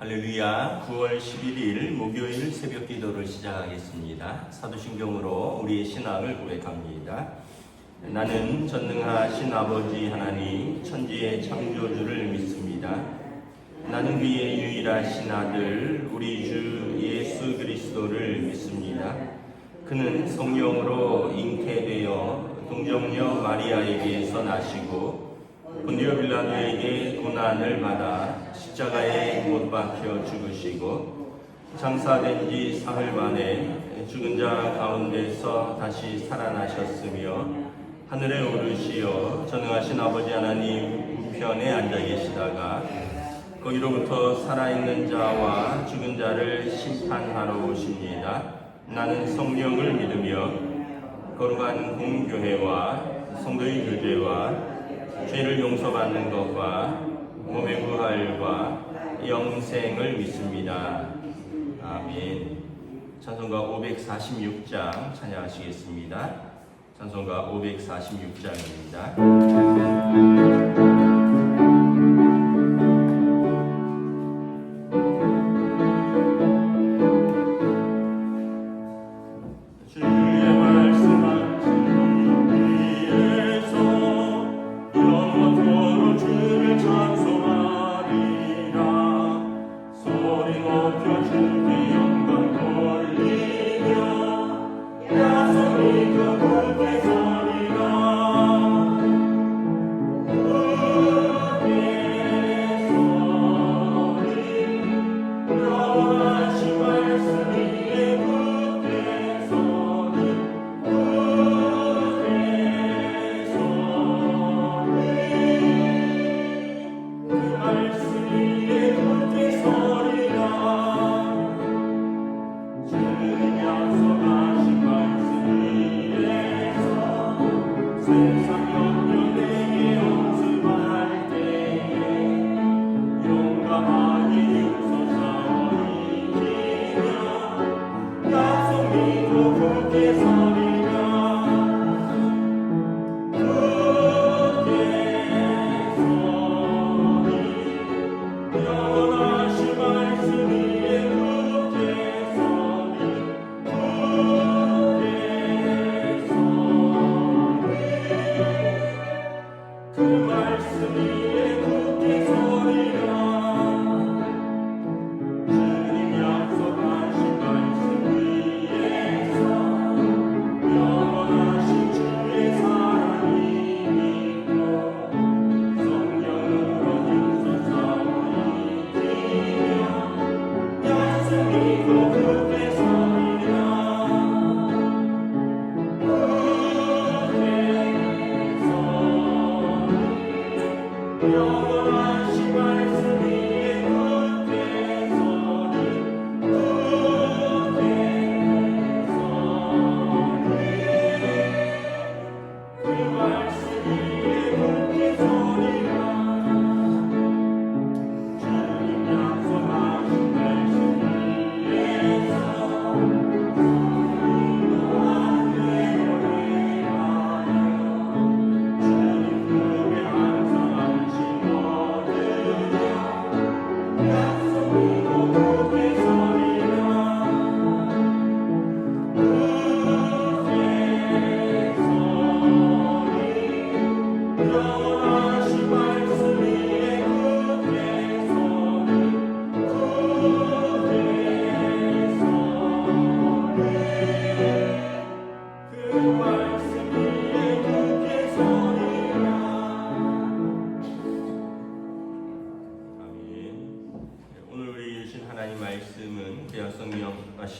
할렐루야. 9월 11일 목요일 새벽 기도를 시작하겠습니다. 사도신경으로 우리의 신앙을 고백합니다. 나는 전능하신 아버지 하나님 천지의 창조주를 믿습니다. 나는 그의 유일하신 아들 우리 주 예수 그리스도를 믿습니다. 그는 성령으로 잉태되어 동정녀 마리아에게서 나시고 본디오 빌라도에게 고난을 받아 십자가에 못 박혀 죽으시고 장사된 지 사흘 만에 죽은 자 가운데서 다시 살아나셨으며 하늘에 오르시어 전능하신 아버지 하나님 우편에 앉아 계시다가 거기로부터 살아있는 자와 죽은 자를 심판하러 오십니다. 나는 성령을 믿으며 거룩한 공교회와 성도의 교제와 죄를 용서받는 것과 몸의 부활과 영생을 믿습니다. 아멘. 찬송가 546장 찬양하시겠습니다. 찬송가 546장입니다.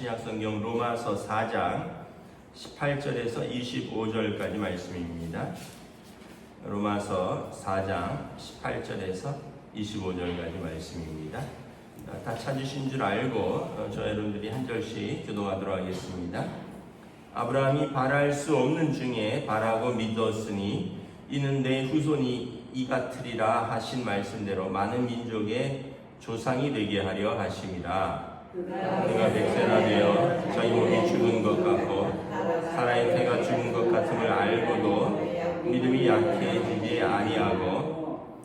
신약성경 로마서 4장 18절에서 25절까지 말씀입니다. 로마서 4장 18절에서 25절까지 말씀입니다. 다 찾으신 줄 알고 저 여러분들이 한 절씩 기도하도록 하겠습니다. 아브라함이 바랄 수 없는 중에 바라고 믿었으니 이는 내 후손이 이 같으리라 하신 말씀대로 많은 민족의 조상이 되게 하려 하심이라. 그가 백세나 되어 자기 몸이 죽은 것 같고 사라의 태가 죽은 것 같음을 알고도 믿음이 약해지지 아니하고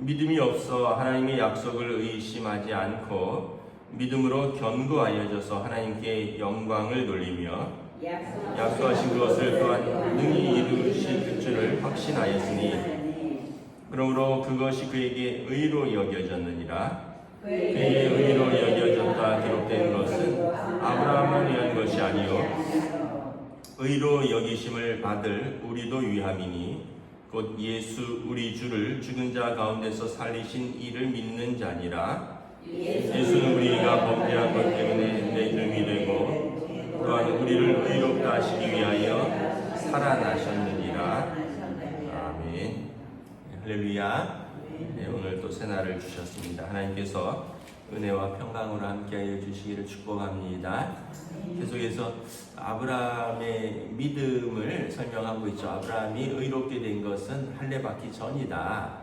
믿음이 없어 하나님의 약속을 의심하지 않고 믿음으로 견고하여져서 하나님께 영광을 돌리며 약속하신 것을 또한 능히 이루실 줄을 확신하였으니 그러므로 그것이 그에게 의로 여겨졌느니라. 그에게 의로 여겨졌다 기록된 것은 아브라함을 위한 것이 아니요 의로 여기심을 받을 우리도 위함이니 곧 예수 우리 주를 죽은 자 가운데서 살리신 이를 믿는 자니라. 예수는 우리가 범죄한 것 때문에 내줌이 되고 또한 우리를 의롭다 하시기 위하여 살아나셨느니라. 아멘. 할렐루야. 네, 오늘 또 새날을 주셨습니다. 하나님께서 은혜와 평강으로 함께하여 주시기를 축복합니다. 계속해서 아브라함의 믿음을 설명하고 있죠. 아브라함이 의롭게 된 것은 할례 받기 전이다.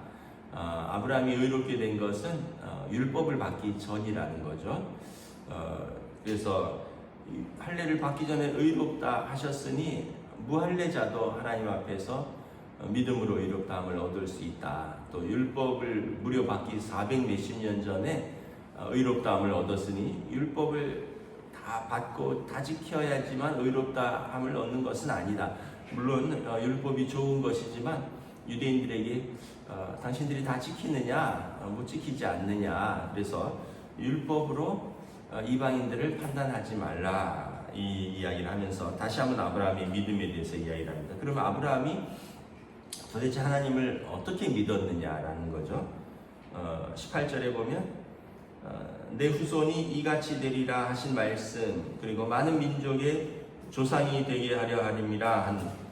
아브라함이 의롭게 된 것은 율법을 받기 전이라는 거죠. 그래서 할례를 받기 전에 의롭다 하셨으니 무할례자도 하나님 앞에서 믿음으로 의롭다함을 얻을 수 있다. 또 율법을 무려 받기 400 몇십 년 전에 의롭다함을 얻었으니 율법을 다 받고 다 지켜야지만 의롭다함을 얻는 것은 아니다. 물론 율법이 좋은 것이지만 유대인들에게 당신들이 다 지키느냐 못 지키지 않느냐, 그래서 율법으로 이방인들을 판단하지 말라, 이 이야기를 하면서 다시 한번 아브라함의 믿음에 대해서 이야기를 합니다. 그러면 아브라함이 도대체 하나님을 어떻게 믿었느냐라는 거죠. 18절에 보면 내 후손이 이같이 되리라 하신 말씀, 그리고 많은 민족의 조상이 되게 하려 하림이라 한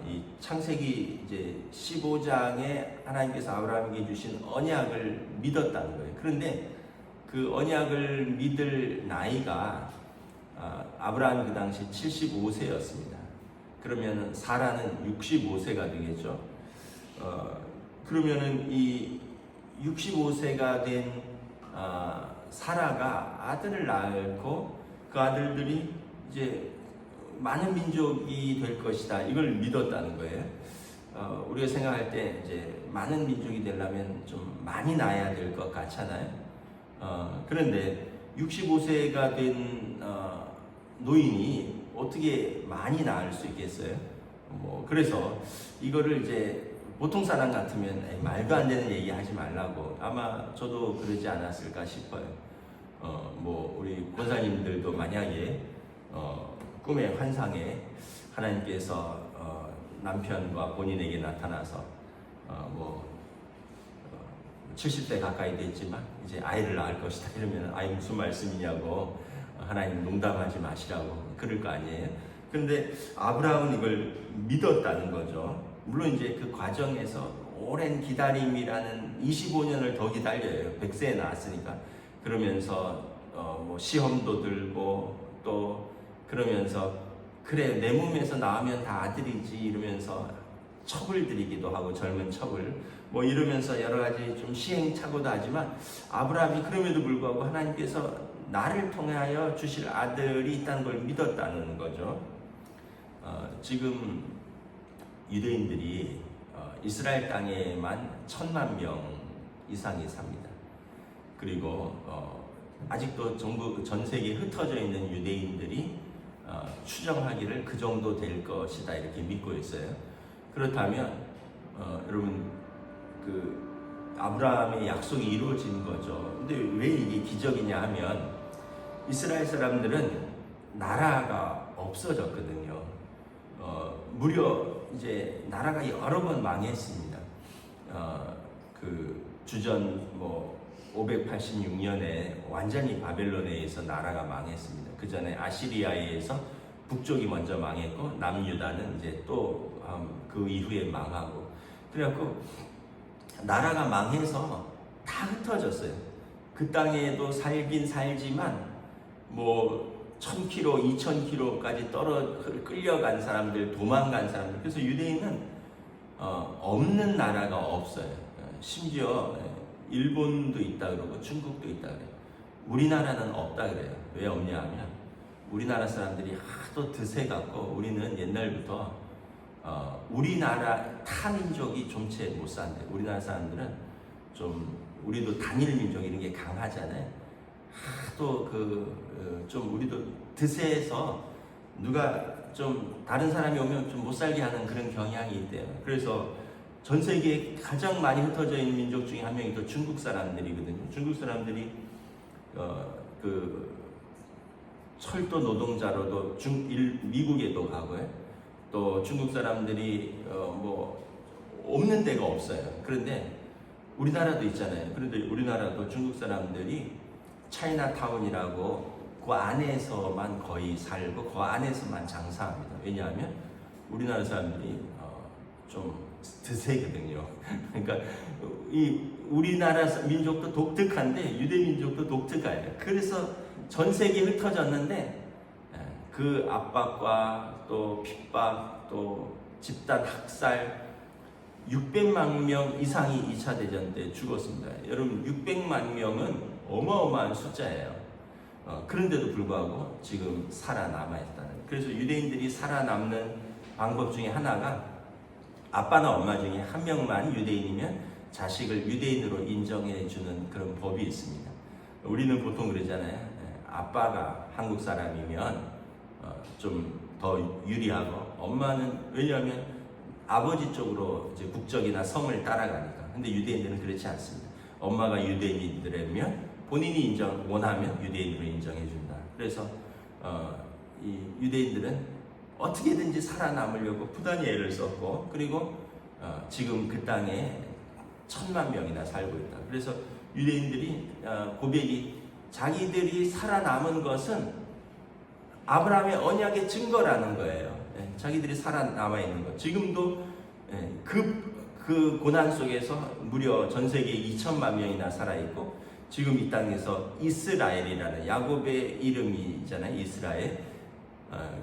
이 창세기 이제 15장에 하나님께서 아브라함에게 주신 언약을 믿었다는 거예요. 그런데 그 언약을 믿을 나이가 아브라함이 그 당시 75세였습니다. 그러면은 사라는 65세가 되겠죠. 그러면은 이 65세가 된 사라가 아들을 낳고 그 아들들이 이제 많은 민족이 될 것이다, 이걸 믿었다는 거예요. 우리가 생각할 때 이제 많은 민족이 되려면 좀 많이 낳아야 될 것 같잖아요. 그런데 65세가 된 노인이 어떻게 많이 낳을 수 있겠어요? 그래서 이거를 이제 보통 사람 같으면 말도 안 되는 얘기 하지 말라고, 아마 저도 그러지 않았을까 싶어요. 우리 권사님들도 만약에 꿈의 환상에 하나님께서 남편과 본인에게 나타나서 70대 가까이 됐지만 이제 아이를 낳을 것이다 이러면 무슨 말씀이냐고 하나님 농담하지 마시라고 그럴 거 아니에요. 그런데 아브라함은 이걸 믿었다는 거죠. 물론 이제 그 과정에서 오랜 기다림이라는 25년을 더 기다려요. 100세에 낳았으니까. 그러면서 시험도 들고 또 그러면서 그래 내 몸에서 나오면 다 아들이지 이러면서 첩을 들이기도 하고 젊은 첩을 이러면서 여러 가지 좀 시행착오도 하지만 아브라함이 그럼에도 불구하고 하나님께서 나를 통하여 주실 아들이 있다는 걸 믿었다는 거죠. 지금 유대인들이 이스라엘 땅에만 1000만 명 이상이 삽니다. 그리고 아직도 전 세계에 흩어져 있는 유대인들이 추정하기를 그 정도 될 것이다 이렇게 믿고 있어요. 그렇다면 여러분 그 아브라함의 약속이 이루어진 거죠. 근데 왜 이게 기적이냐 하면 이스라엘 사람들은 나라가 없어졌거든요. 무려 이제 나라가 여러 번 망했습니다. 그 주전 586년에 완전히 바벨론에 의해서 나라가 망했습니다. 그 전에 아시리아에 의해서 북쪽이 먼저 망했고 남유다는 이제 또 그 이후에 망하고, 그래갖고 나라가 망해서 다 흩어졌어요. 그 땅에도 살긴 살지만 1000km, 2000km까지 끌려간 사람들, 도망간 사람들. 그래서 유대인은 없는 나라가 없어요. 심지어 일본도 있다 그러고 중국도 있다 그래요. 우리나라는 없다 그래요. 왜 없냐 하면 우리나라 사람들이 하도 드세 갖고 우리는 옛날부터 우리나라 타민족이 좀채 못 산대. 우리나라 사람들은 좀 우리도 단일 민족 이런 게 강하잖아요. 하도 좀 우리도 드세해서 누가 좀 다른 사람이 오면 좀 못 살게 하는 그런 경향이 있대요. 그래서 전 세계에 가장 많이 흩어져 있는 민족 중에 한 명이 또 중국 사람들이거든요. 중국 사람들이 그 철도 노동자로도 미국에도 가고요. 또 중국 사람들이 뭐 없는 데가 없어요. 그런데 우리나라도 있잖아요. 그런데 우리나라도 중국 사람들이 차이나타운이라고 그 안에서만 거의 살고 그 안에서만 장사합니다. 왜냐하면 우리나라 사람들이 좀 드세거든요. 그러니까 이 우리나라 민족도 독특한데 유대 민족도 독특해요. 그래서 전 세계에 흩어졌는데 그 압박과 또 핍박 또 집단 학살 600만 명 이상이 2차 대전 때 죽었습니다. 여러분 600만 명은 어마어마한 숫자예요. 그런데도 불구하고 지금 살아남아있다는. 그래서 유대인들이 살아남는 방법 중에 하나가 아빠나 엄마 중에 한 명만 유대인이면 자식을 유대인으로 인정해주는 그런 법이 있습니다. 우리는 보통 그러잖아요. 아빠가 한국 사람이면 좀 더 유리하고 엄마는 왜냐하면 아버지 쪽으로 이제 국적이나 성을 따라가니까. 근데 유대인들은 그렇지 않습니다. 엄마가 유대인이라면 본인이 원하면 유대인으로 인정해준다. 그래서 이 유대인들은 어떻게든지 살아남으려고 부단히 애를 썼고 그리고 지금 그 땅에 1000만 명이나 살고 있다. 그래서 유대인들이 고백이 자기들이 살아남은 것은 아브라함의 언약의 증거라는 거예요. 자기들이 살아남아 있는 것. 지금도 그 고난 속에서 무려 전 세계에 2천만 명이나 살아있고 지금 이 땅에서 이스라엘이라는 야곱의 이름이 있잖아요. 이스라엘.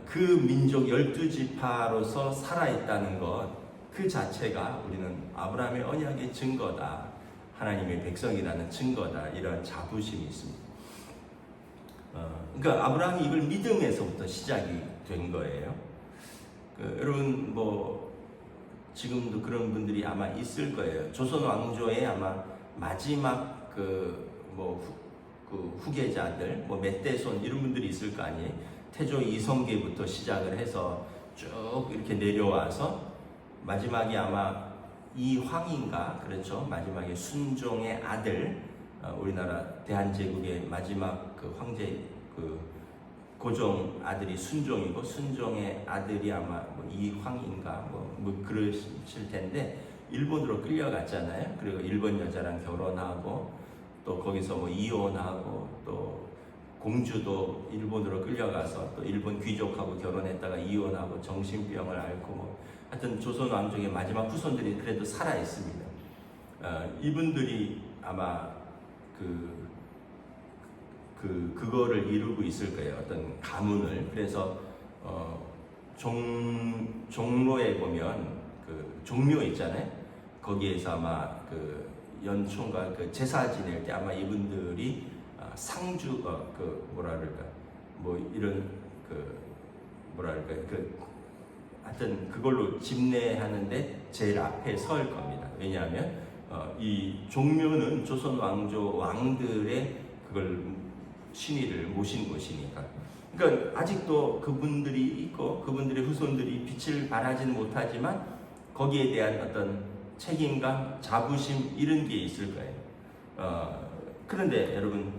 그 민족 12지파로서 살아있다는 것, 그 자체가 우리는 아브라함의 언약의 증거다. 하나님의 백성이라는 증거다. 이런 자부심이 있습니다. 그러니까 아브라함이 이걸 믿음에서부터 시작이 된 거예요. 여러분 뭐 지금도 그런 분들이 아마 있을 거예요. 조선 왕조의 아마 마지막 후계자들, 뭐 멧대손 이런 분들이 있을 거 아니에요. 태조 이성계부터 시작을 해서 쭉 이렇게 내려와서 마지막에 아마 이황인가 그렇죠. 마지막에 순종의 아들, 우리나라 대한제국의 마지막 그 황제 그 고종 아들이 순종이고 순종의 아들이 아마 뭐 이황인가 뭐 그러실 텐데 일본으로 끌려갔잖아요. 그리고 일본 여자랑 결혼하고 또 거기서 뭐 이혼하고 또 공주도 일본으로 끌려가서 또 일본 귀족하고 결혼했다가 이혼하고 정신병을 앓고 뭐 하여튼 조선 왕족의 마지막 후손들이 그래도 살아 있습니다. 이분들이 아마 그거를 이루고 있을 거예요. 어떤 가문을. 그래서 종로에 보면 그 종묘 있잖아요. 거기에서 아마 그 연초인가 그 제사 지낼 때 아마 이분들이 상주 뭐라 그럴까 뭐 이런 뭐라 그럴까 하여튼 그걸로 집례하는데 제일 앞에 설 겁니다. 왜냐하면 이 종묘는 조선 왕조 왕들의 그걸 신의를 모신 곳이니까. 그러니까 아직도 그분들이 있고 그분들의 후손들이 빛을 발하지는 못하지만 거기에 대한 어떤 책임감, 자부심 이런 게 있을 거예요. 그런데 여러분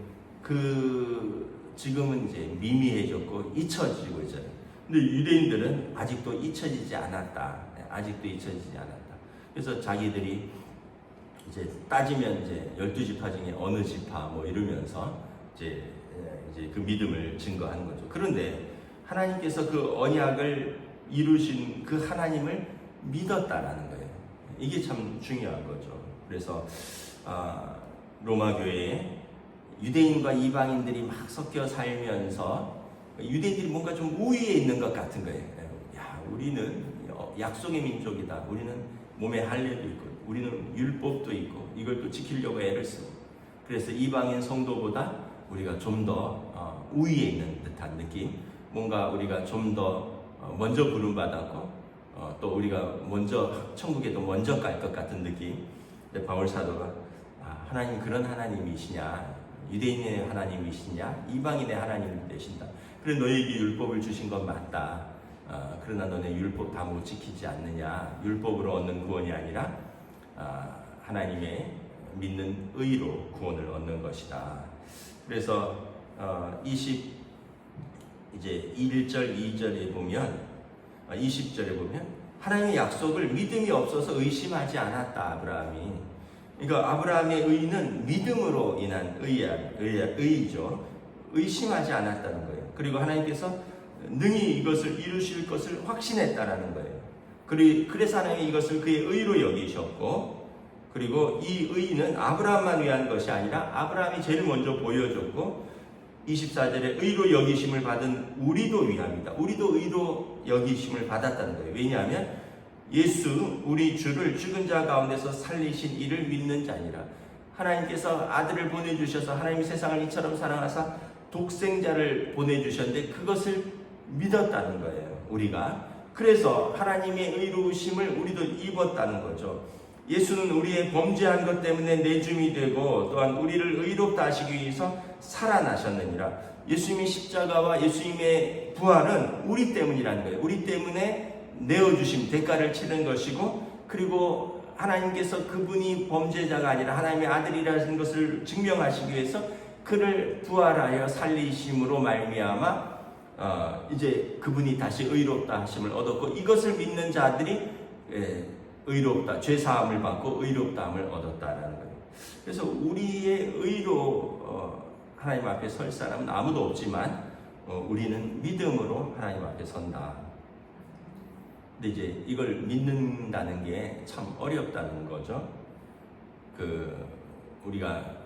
지금은 이제 미미해졌고 잊혀지고 있잖아요. 근데 유대인들은 아직도 잊혀지지 않았다. 아직도 잊혀지지 않았다. 그래서 자기들이 이제 따지면 이제 12지파 중에 어느 지파 뭐 이러면서 이제 그 믿음을 증거하는 거죠. 그런데 하나님께서 그 언약을 이루신 그 하나님을 믿었다라는 거예요. 이게 참 중요한 거죠. 그래서 로마 교회에 유대인과 이방인들이 막 섞여 살면서 유대인들이 뭔가 좀 우위에 있는 것 같은 거예요. 야, 우리는 약속의 민족이다. 우리는 몸에 할례도 있고, 우리는 율법도 있고, 이걸 또 지키려고 애를 쓰고. 그래서 이방인 성도보다 우리가 좀 더 우위에 있는 듯한 느낌. 뭔가 우리가 좀 더 먼저 부름받았고, 또 우리가 먼저 천국에도 먼저 갈 것 같은 느낌. 바울 사도가 하나님 그런 하나님이시냐? 유대인의 하나님이시냐? 이방인의 하나님 되신다. 그래 너희에게 율법을 주신 건 맞다. 그러나 너네 율법 다 못 지키지 않느냐? 율법으로 얻는 구원이 아니라 하나님의 믿는 의로 구원을 얻는 것이다. 그래서 1절 2절에 보면 20절에 보면 하나님의 약속을 믿음이 없어서 의심하지 않았다. 아브라함이. 그러니까 아브라함의 의는 믿음으로 인한 의이죠. 의심하지 않았다는 거예요. 그리고 하나님께서 능히 이것을 이루실 것을 확신했다라는 거예요. 그래서 하나님이 이것을 그의 의로 여기셨고, 그리고 이 의는 아브라함만 위한 것이 아니라 아브라함이 제일 먼저 보여줬고, 24절에 의로 여기심을 받은 우리도 위함이다. 우리도 의로 여기심을 받았다는 거예요. 왜냐하면 예수 우리 주를 죽은 자 가운데서 살리신 이를 믿는 자니라. 하나님께서 아들을 보내주셔서 하나님이 세상을 이처럼 사랑하사 독생자를 보내주셨는데 그것을 믿었다는 거예요. 우리가. 그래서 하나님의 의로우심을 우리도 입었다는 거죠. 예수는 우리의 범죄한 것 때문에 내줌이 되고 또한 우리를 의롭다 하시기 위해서 살아나셨느니라. 예수님의 십자가와 예수님의 부활은 우리 때문이라는 거예요. 우리 때문에 내어주심, 대가를 치른 것이고, 그리고 하나님께서 그분이 범죄자가 아니라 하나님의 아들이라는 것을 증명하시기 위해서 그를 부활하여 살리심으로 말미암아 이제 그분이 다시 의롭다 하심을 얻었고, 이것을 믿는 자들이 의롭다, 죄 사함을 받고 의롭다함을 얻었다라는 거예요. 그래서 우리의 의로 하나님 앞에 설 사람은 아무도 없지만 우리는 믿음으로 하나님 앞에 선다. 근데 이제 이걸 믿는다는 게 참 어렵다는 거죠. 우리가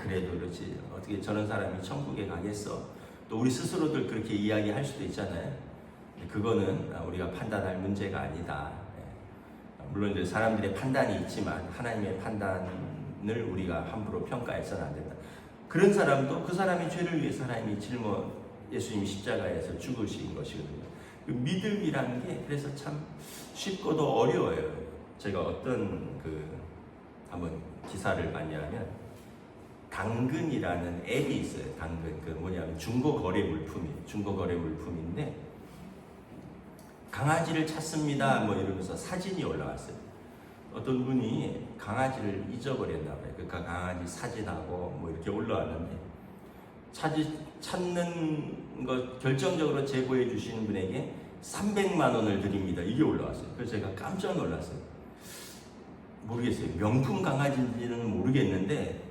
그래도 그렇지 어떻게 저런 사람이 천국에 가겠어. 또 우리 스스로들 그렇게 이야기할 수도 있잖아요. 그거는 우리가 판단할 문제가 아니다. 물론 이제 사람들의 판단이 있지만 하나님의 판단을 우리가 함부로 평가해서는 안 된다. 그런 사람도 그 사람의 죄를 위해서 하나님이 예수님이 십자가에서 죽으신 것이거든요. 그 믿음이라는 게 그래서 참 쉽고도 어려워요. 제가 어떤 한번 기사를 봤냐면 당근이라는 앱이 있어요. 당근. 뭐냐면 중고거래 물품인데 강아지를 찾습니다. 이러면서 사진이 올라왔어요. 어떤 분이 강아지를 잊어버렸나 봐요. 그러니까 강아지 사진하고 이렇게 올라왔는데 찾는 것 결정적으로 제보해 주시는 분에게 300만 원을 드립니다. 이게 올라왔어요. 그래서 제가 깜짝 놀랐어요. 모르겠어요. 명품 강아지인지는 모르겠는데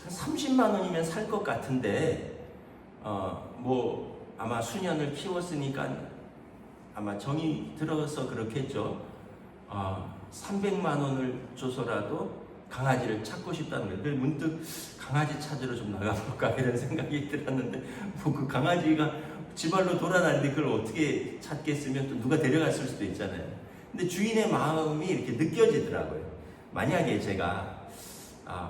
한 30만 원이면 살 것 같은데 아마 수년을 키웠으니까 아마 정이 들어서 그렇겠죠. 300만 원을 줘서라도 강아지를 찾고 싶다는 거예요. 그래서 문득 강아지 찾으러 좀 나가볼까 이런 생각이 들었는데 그 강아지가 지발로 돌아다니는데 그걸 어떻게 찾겠으면 또 누가 데려갔을 수도 있잖아요. 근데 주인의 마음이 이렇게 느껴지더라고요. 만약에 제가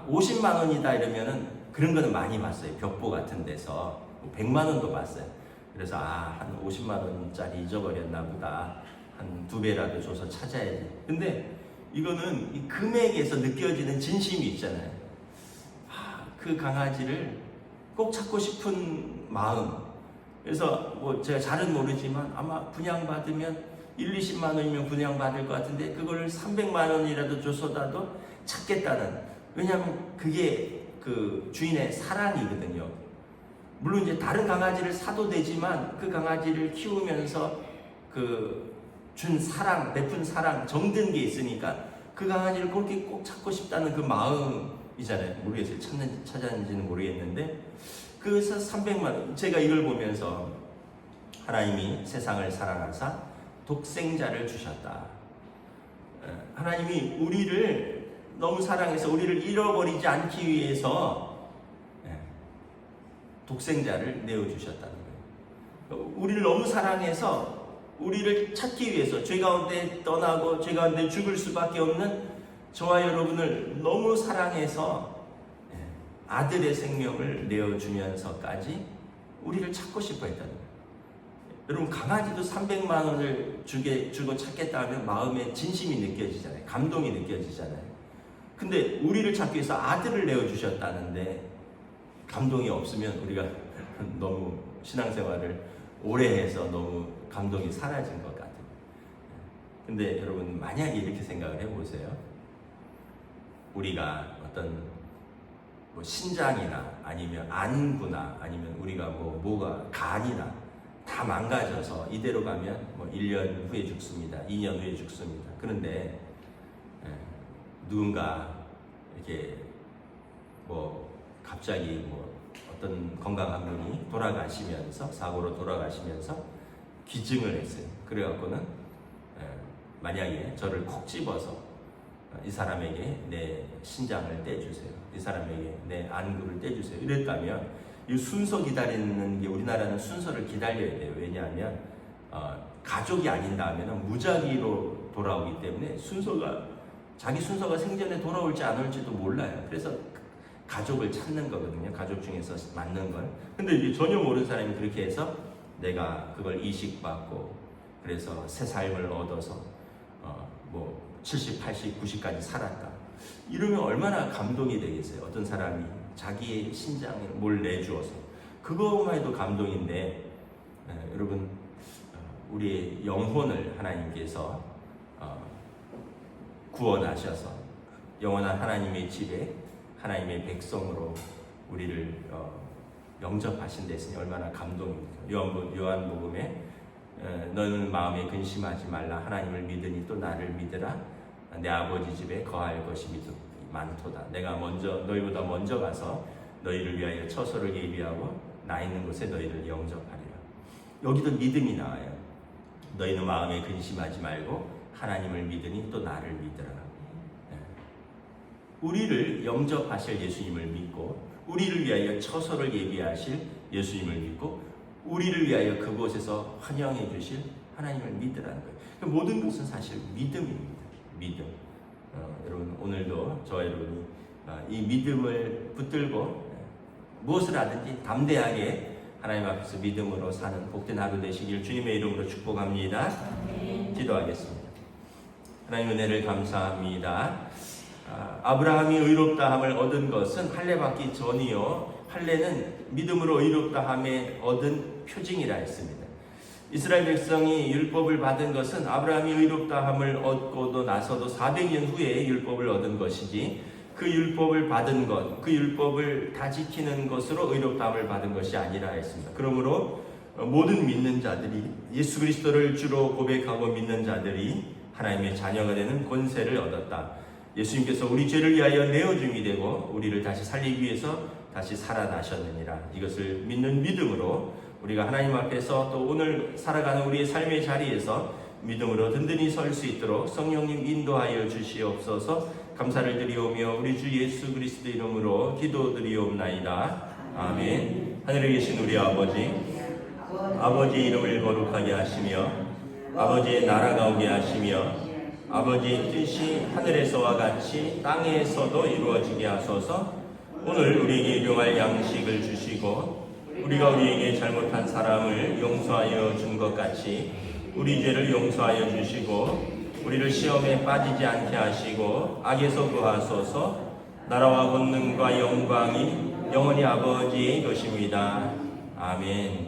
50만 원이다 이러면은 그런 거는 많이 봤어요. 벽보 같은 데서 100만 원도 봤어요. 그래서 한 50만 원짜리 잊어버렸나 보다. 한 2배라도 줘서 찾아야지. 근데 이거는 이 금액에서 느껴지는 진심이 있잖아요. 그 강아지를 꼭 찾고 싶은 마음. 그래서 제가 잘은 모르지만 아마 분양받으면 20만 원이면 분양받을 것 같은데 그걸 300만 원이라도 줘서라도 찾겠다는. 왜냐하면 그게 그 주인의 사랑이거든요. 물론 이제 다른 강아지를 사도 되지만 그 강아지를 키우면서 준 사랑, 베푼 사랑, 정든 게 있으니까 그 강아지를 그렇게 꼭 찾고 싶다는 그 마음이잖아요. 모르겠어요. 찾았는지는 모르겠는데 그래서 300만 원. 제가 이걸 보면서 하나님이 세상을 사랑하사 독생자를 주셨다. 하나님이 우리를 너무 사랑해서 우리를 잃어버리지 않기 위해서 독생자를 내어주셨다는 거예요. 우리를 너무 사랑해서 우리를 찾기 위해서 죄 가운데 떠나고 죄 가운데 죽을 수밖에 없는 저와 여러분을 너무 사랑해서 아들의 생명을 내어주면서까지 우리를 찾고 싶어 했다는 거예요. 여러분 강아지도 300만 원을 주고 찾겠다 하면 마음에 진심이 느껴지잖아요. 감동이 느껴지잖아요. 근데 우리를 찾기 위해서 아들을 내어주셨다는데 감동이 없으면 우리가 너무 신앙생활을 오래 해서 너무 감동이 사라진 것 같아요. 근데 여러분 만약에 이렇게 생각을 해보세요. 우리가 어떤 뭐 신장이나 아니면 안구나 아니면 우리가 뭐가 간이나 다 망가져서 이대로 가면 뭐 1년 후에 죽습니다. 2년 후에 죽습니다. 그런데 누군가 이렇게 뭐 갑자기 뭐 어떤 건강한 분이 돌아가시면서 사고로 돌아가시면서 기증을 했어요. 그래갖고는 만약에 저를 콕 집어서 이 사람에게 내 신장을 떼주세요. 이 사람에게 내 안구를 떼주세요. 이랬다면 이 순서 기다리는 게 우리나라는 순서를 기다려야 돼요. 왜냐하면 가족이 아닌 다음에는 무작위로 돌아오기 때문에 자기 순서가 생전에 돌아올지 안 올지도 몰라요. 그래서 가족을 찾는 거거든요. 가족 중에서 맞는 걸. 근데 이게 전혀 모르는 사람이 그렇게 해서 내가 그걸 이식받고 그래서 새 삶을 얻어서 뭐 70, 80, 90까지 살았다. 이러면 얼마나 감동이 되겠어요. 어떤 사람이 자기의 신장에 뭘 내주어서 그거만 해도 감동인데 여러분 우리의 영혼을 하나님께서 구원하셔서 영원한 하나님의 집에 하나님의 백성으로 우리를 영접하신 데서는 얼마나 감동입니까? 요한복음에 너는 마음에 근심하지 말라. 하나님을 믿으니 또 나를 믿으라. 내 아버지 집에 거할 것이 많도다. 내가 너희보다 먼저 가서 너희를 위하여 처소를 예비하고 나 있는 곳에 너희를 영접하리라. 여기도 믿음이 나와요. 너희는 마음에 근심하지 말고 하나님을 믿으니 또 나를 믿으라. 우리를 영접하실 예수님을 믿고 우리를 위하여 처소를 예비하실 예수님을 믿고 우리를 위하여 그곳에서 환영해 주실 하나님을 믿으라는 거예요. 모든 것은 사실 믿음입니다. 믿음. 여러분 오늘도 저와 여러분이 이 믿음을 붙들고 무엇을 하든지 담대하게 하나님 앞에서 믿음으로 사는 복된 하루 되시길 주님의 이름으로 축복합니다. 기도하겠습니다. 하나님 은혜를 감사합니다. 아브라함이 의롭다함을 얻은 것은 할례받기 전이요 할례는 믿음으로 의롭다함에 얻은 표징이라 했습니다. 이스라엘 백성이 율법을 받은 것은 아브라함이 의롭다함을 얻고도 나서도 400년 후에 율법을 얻은 것이지 그 율법을 받은 것, 그 율법을 다 지키는 것으로 의롭다함을 받은 것이 아니라 했습니다. 그러므로 모든 믿는 자들이 예수 그리스도를 주로 고백하고 믿는 자들이 하나님의 자녀가 되는 권세를 얻었다. 예수님께서 우리 죄를 위하여 내어줌이 되고 우리를 다시 살리기 위해서 다시 살아나셨느니라. 이것을 믿는 믿음으로 우리가 하나님 앞에서 또 오늘 살아가는 우리의 삶의 자리에서 믿음으로 든든히 설 수 있도록 성령님 인도하여 주시옵소서. 감사를 드리오며 우리 주 예수 그리스도 이름으로 기도드리옵나이다. 아멘. 하늘에 계신 우리 아버지 이름을 거룩하게 하시며 아버지의 나라가 오게 하시며 아버지의 뜻이 하늘에서와 같이 땅에서도 이루어지게 하소서. 오늘 우리에게 일용할 양식을 주시고 우리가 우리에게 잘못한 사람을 용서하여 준 것 같이 우리 죄를 용서하여 주시고 우리를 시험에 빠지지 않게 하시고 악에서 구하소서. 나라와 권능과 영광이 영원히 아버지의 것입니다. 아멘.